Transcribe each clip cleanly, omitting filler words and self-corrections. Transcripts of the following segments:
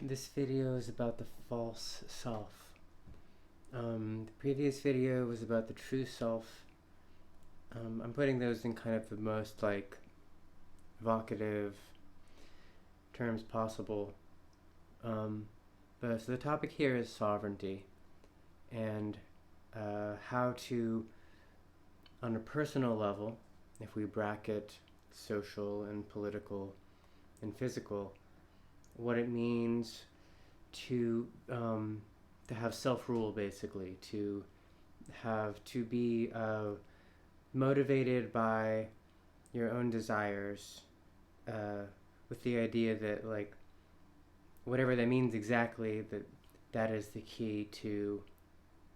This video is about the false self. The previous video was about the true self. I'm putting those in kind of the most evocative terms possible. So the topic here is sovereignty and how to, on a personal level, if we bracket social and political and physical, what it means to have self-rule, basically, to be motivated by your own desires, with the idea that whatever that means exactly, that is the key to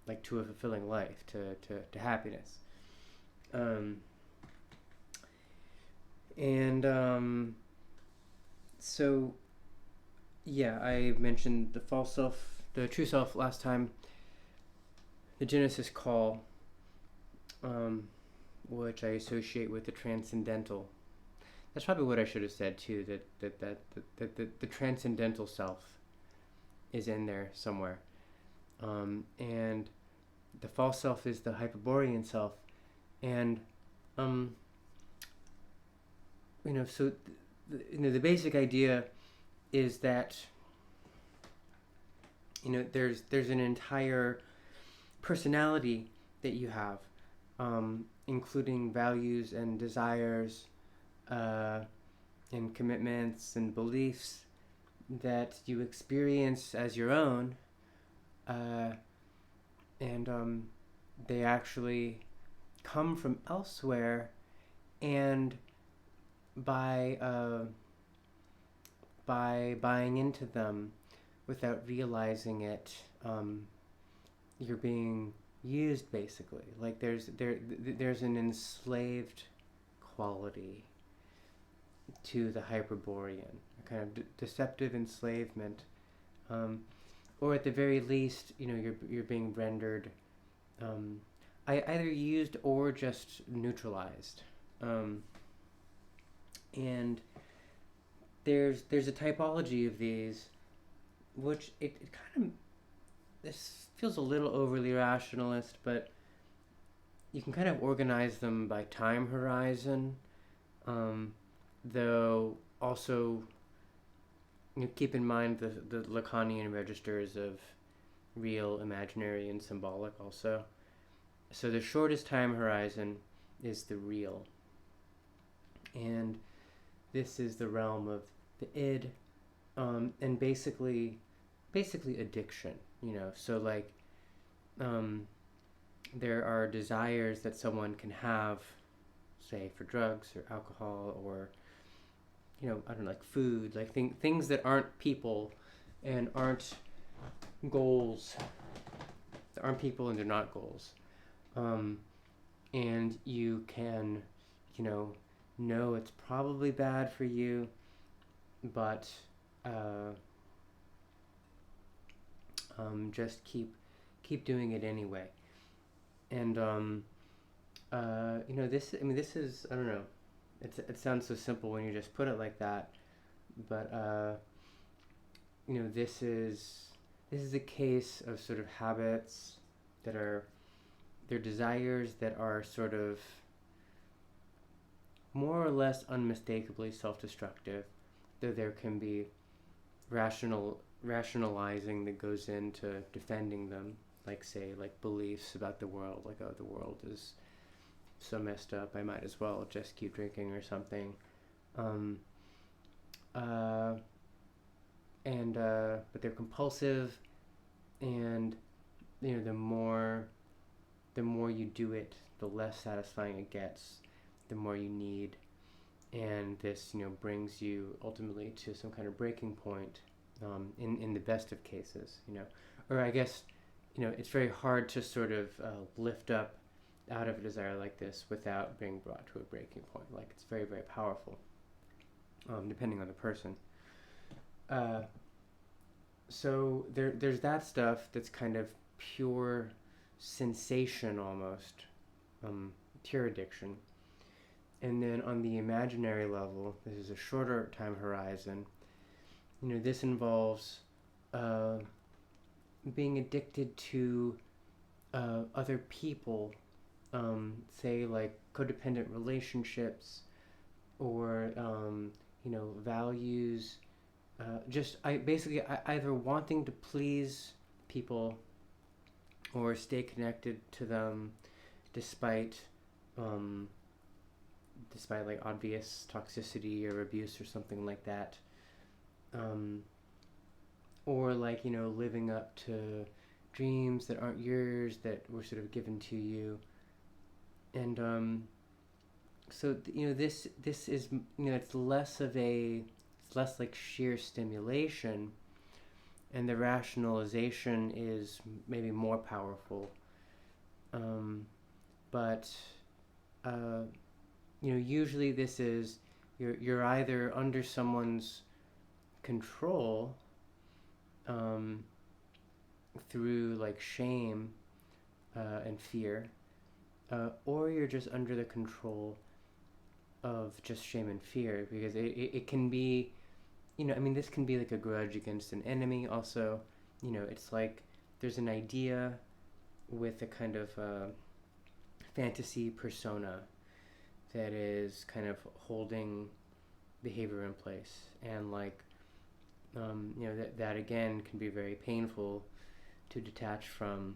a fulfilling life, to happiness. So yeah, I mentioned the false self, the true self last time. The Genesis call, which I associate with the transcendental. That's probably what I should have said too. That the transcendental self is in there somewhere, and the false self is the Hyperborean self, and so the basic idea is that there's an entire personality that you have, including values and desires, and commitments and beliefs that you experience as your own, and they actually come from elsewhere, and by buying into them without realizing it, you're being used, basically. There's an enslaved quality to the Hyperborean, a kind of deceptive enslavement, or at the very least, you're being rendered either used or just neutralized, and there's a typology of these, which it kind of, this feels a little overly rationalist, but you can kind of organize them by time horizon, though also keep in mind the Lacanian registers of real, imaginary, and symbolic also. So the shortest time horizon is the real, and this is the realm of the id, and basically addiction. So there are desires that someone can have, say for drugs or alcohol, or I don't know, like food, things that aren't people and aren't goals. That aren't people and they're not goals. And you can, know it's probably bad for you, but just keep doing it anyway. And this is, I don't know, it sounds so simple when you just put it like that, but this is a case of sort of habits that are, they're desires that are sort of more or less unmistakably self-destructive, though there can be rationalizing that goes into defending them, say beliefs about the world, oh, the world is so messed up, I might as well just keep drinking or something, but they're compulsive, and the more you do it, the less satisfying it gets, the more you need, and this brings you ultimately to some kind of breaking point, in the best of cases, or I guess it's very hard to sort of lift up out of a desire like this without being brought to a breaking point. It's very, very powerful, depending on the person. So there's that stuff that's kind of pure sensation almost, pure addiction. And then on the imaginary level, this is a shorter time horizon. This involves uh, being addicted to other people, say like codependent relationships, or values. Just either wanting to please people or stay connected to them despite um, despite like obvious toxicity or abuse or something like that, um, or like living up to dreams that aren't yours, that were sort of given to you. And so this is it's less like sheer stimulation, and the rationalization is maybe more powerful. But usually this is, you're either under someone's control, um, through like shame and fear, or you're just under the control of just shame and fear, because it can be, this can be like a grudge against an enemy also. It's like there's an idea with a kind of fantasy persona that is kind of holding behavior in place, and like that again can be very painful to detach from.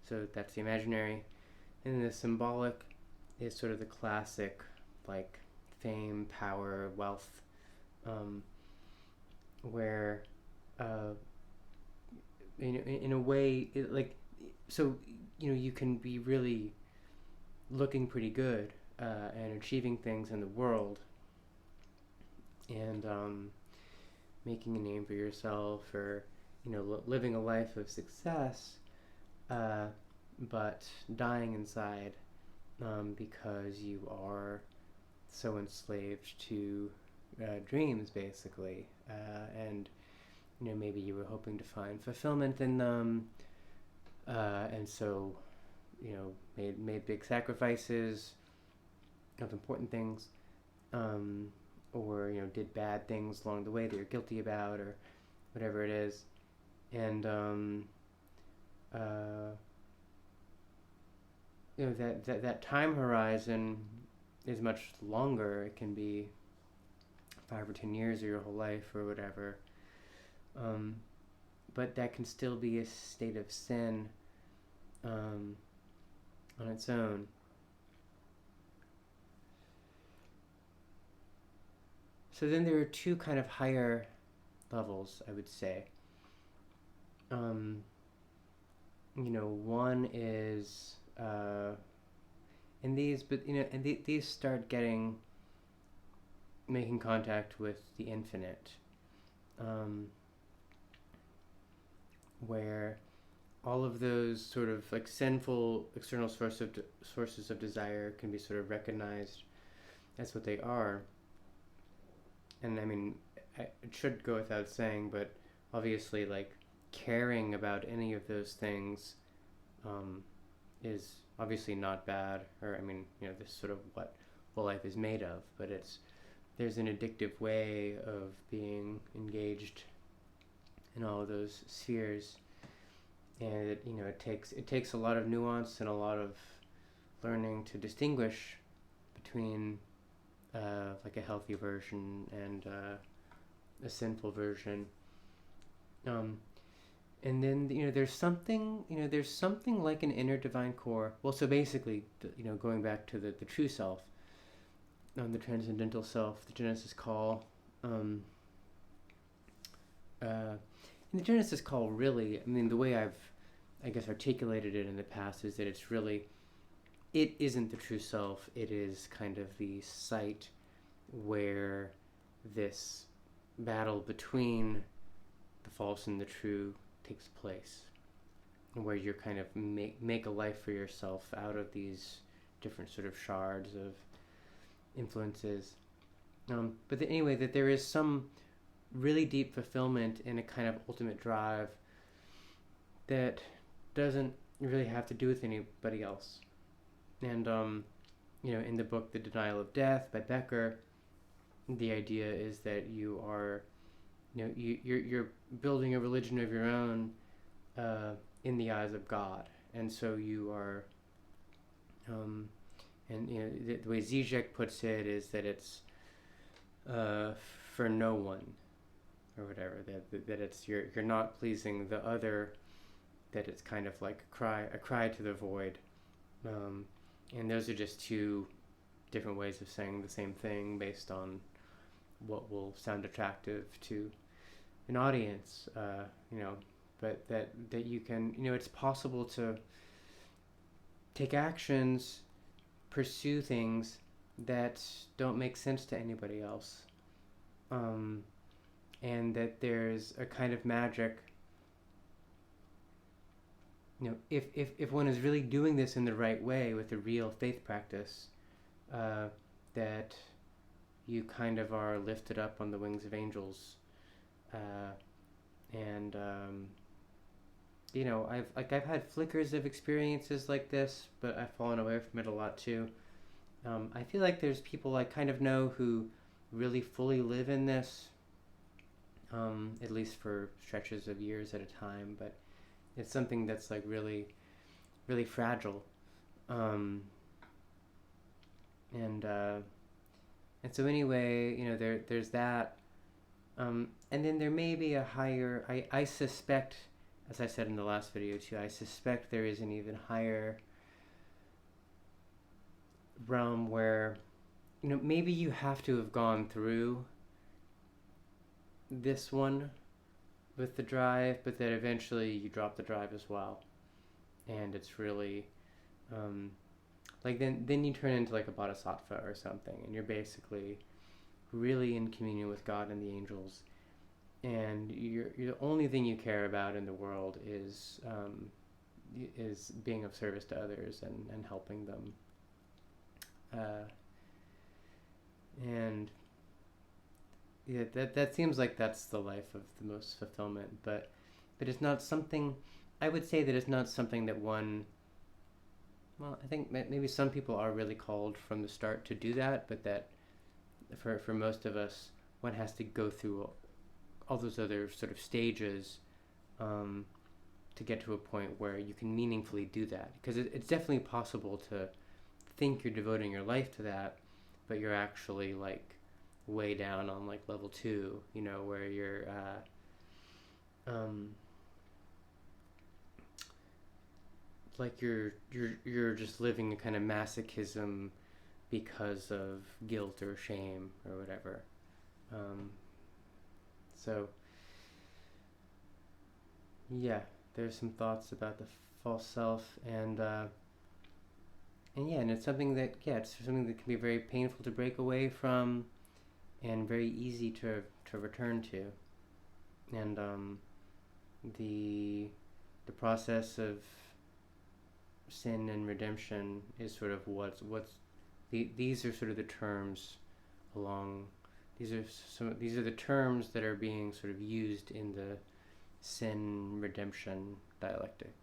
So that's the imaginary, and the symbolic is sort of the classic, like fame, power, wealth, where in a way you can be really looking pretty good and achieving things in the world, and making a name for yourself, or living a life of success, but dying inside, because you are so enslaved to dreams, basically, and maybe you were hoping to find fulfillment in them, and so made big sacrifices of important things, or did bad things along the way that you're guilty about, or whatever it is, and that time horizon is much longer. It can be 5 or 10 years, or your whole life, or whatever. But that can still be a state of sin on its own. So then there are two kind of higher levels, I would say. One is in these, but these start making contact with the infinite, where all of those sort of like sinful external sources of desire can be sort of recognized as what they are. And it should go without saying, but obviously, like, caring about any of those things is obviously not bad, or this is sort of what life is made of, but there's an addictive way of being engaged in all of those spheres, and it takes a lot of nuance and a lot of learning to distinguish between like a healthy version and a sinful version. And then there's something like an inner divine core. Well, so basically, going back to the true self, the transcendental self, the Genesis call. And the Genesis call, really, the way I've, I guess, articulated it in the past is that it isn't the true self. It is kind of the site where this battle between the false and the true takes place, where you're kind of make a life for yourself out of these different sort of shards of influences. But anyway, that there is some really deep fulfillment in a kind of ultimate drive that doesn't really have to do with anybody else. And in the book The Denial of Death by Becker, the idea is that you are you're building a religion of your own in the eyes of God, and so you are. And the way Zizek puts it is that it's for no one, or whatever. That it's you're not pleasing the other. That it's kind of like a cry to the void. And those are just two different ways of saying the same thing based on what will sound attractive to an audience. But that you can, it's possible to take actions, pursue things that don't make sense to anybody else, and that there's a kind of magic. If one is really doing this in the right way with a real faith practice, that you kind of are lifted up on the wings of angels, and I've had flickers of experiences like this, but I've fallen away from it a lot too. I feel like there's people I kind of know who really fully live in this, at least for stretches of years at a time, but it's something that's like really, really fragile, and so anyway, there's that, and then there may be a higher. I suspect, as I said in the last video too, I suspect there is an even higher realm where, maybe you have to have gone through this one with the drive, but that eventually you drop the drive as well, and it's really then you turn into like a bodhisattva or something, and you're basically really in communion with God and the angels, and you're the only thing you care about in the world is being of service to others and helping them, and yeah, that seems like that's the life of the most fulfillment, but it's not something. I would say that it's not something that one. Well, I think maybe some people are really called from the start to do that, but that for most of us, one has to go through all those other sort of stages to get to a point where you can meaningfully do that. Because it's definitely possible to think you're devoting your life to that, but you're actually like way down on like level 2, where you're like you're just living a kind of masochism because of guilt or shame or whatever. So yeah, there's some thoughts about the false self, and it's something that it's something that can be very painful to break away from, and very easy to return to, and the process of sin and redemption is sort of these are sort of the terms along. These are the terms that are being sort of used in the sin redemption dialectic.